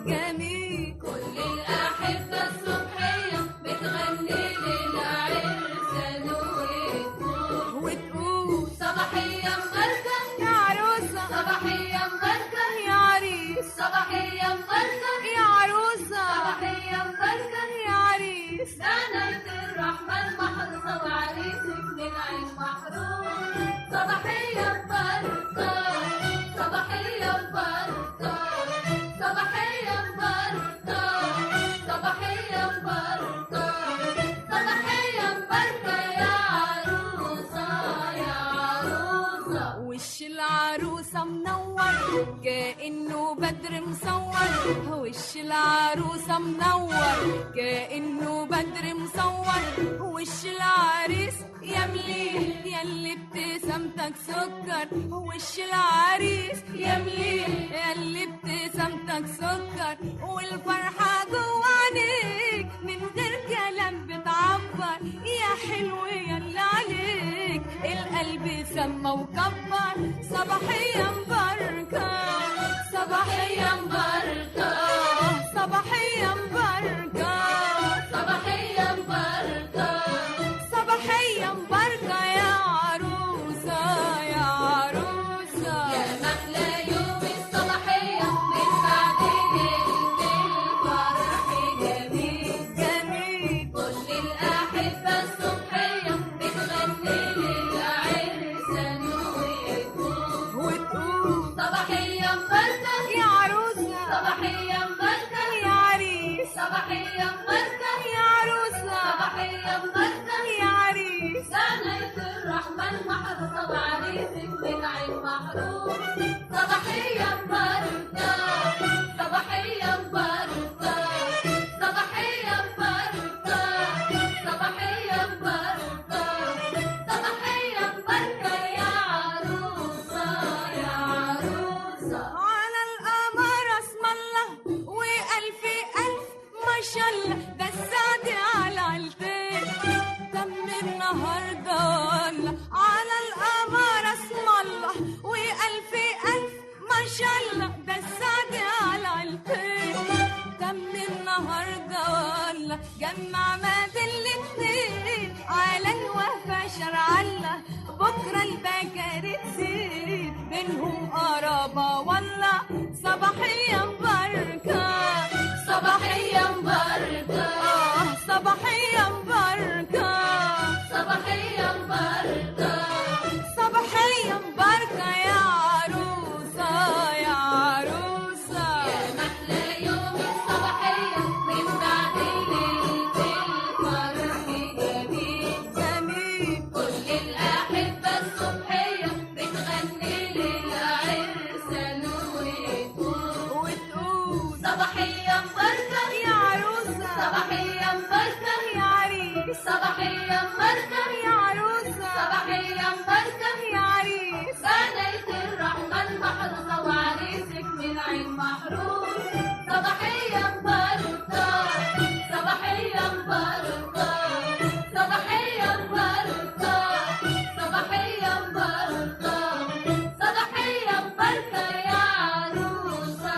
جميل. كل الأحبة الصبحية بتغني للعرسان وتقول صباحية مباركة يا عروسة، صباحية مباركة يا عريس، صباحية مباركة يا عروسة، صباحية مباركة يا عريس. بنات الرحمن محروسة وعريسك من عين محروس. صباحية مباركة صباحية مباركة صباحية مباركة صباحية مباركة صباحية مباركة يا عروسة يا عروسة. وش العروسة منور كأنه بدر مصور، وش العروسة منور كأنه بدر مصور، وش العريس يا مليل ياللي ابتسامتك سكر، وش العريس يا مليل ياللي ابتسامتك سكر، والفرحة جوا عينيك من غير كلام بتعبر، يا حلو ياللي عليك القلب سما وكبر. صباحية مباركة صباحية مباركة صباحية مباركة صباحية مباركة صباحية مباركة يا عروسة يا عروسة. يا محلى يوم الصباحية من بعد ليلة الفرح جميل جميل. كل الأحبة الصبحية بتغني للعرسان وتقول صباحية مباركة يا عروسة، صباحية مباركة يا عريس، صباحية مباركة يا عروسة، صباحية مباركة يا عريس. بنات الرحمن محروسة وعريسك من عين محروس. صباحية مباركة صباحية مباركة صباحية مباركة صباحية مباركة صباحية مباركة يا عروسة يا عروسة. على القمر اسم الله وألف ألف ما شاء الله، ده السعد على عيلتين تم النهارده والله. على القمر اسم الله وألف ألف ما شاء الله، ده السعد على عيلتين تم النهارده والله. جمع ما بين الاتنين على الوفا شرع الله، بكره البكاري تزيد بينهم قرابه والله. صباحية مباركة صباحية مباركة صباحية مباركة صباحية مباركة صباحية مباركة يا عروسة يا عروسة. يا محلى يوم الصباحية من بعد ليلة الفرح جميل جميل. كل الأحبة الصبحية بتغني للعرسان وتقول صباحية مباركة يا عروسة، صباحية مباركة يا عريس، صباحية مباركة يا عروسة، صباحية مباركة يا عريس. بنات الرحمن محروسة وعريسك من عين محروس. صباحية مباركة صباحية مباركة صباحية مباركة صباحية مباركة صباحية مباركة يا عروسة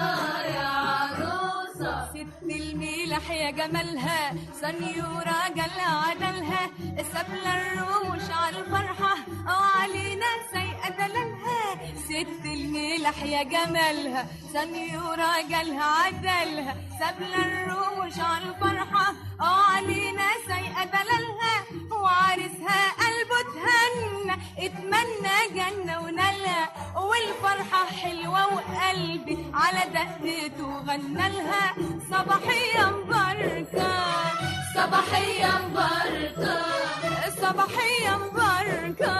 يا عروسة. ست الميلح يا جمالها سنيورة جالها عدلها، سابلة الروش على الفرحة وعلينا سيئة دلالها. ست الميلح يا جمالها سنيورة جالها عدلها، سابلة الروش على الفرحة وعلينا سيئة دلالها. وعرسها قلبه تهنى اتمنى جنة ونالها، والفرحة حلوة وقلبي على دقته غنالها. صباحية مباركة صباحية مباركة صباحية مباركة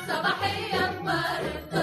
صباحية مباركة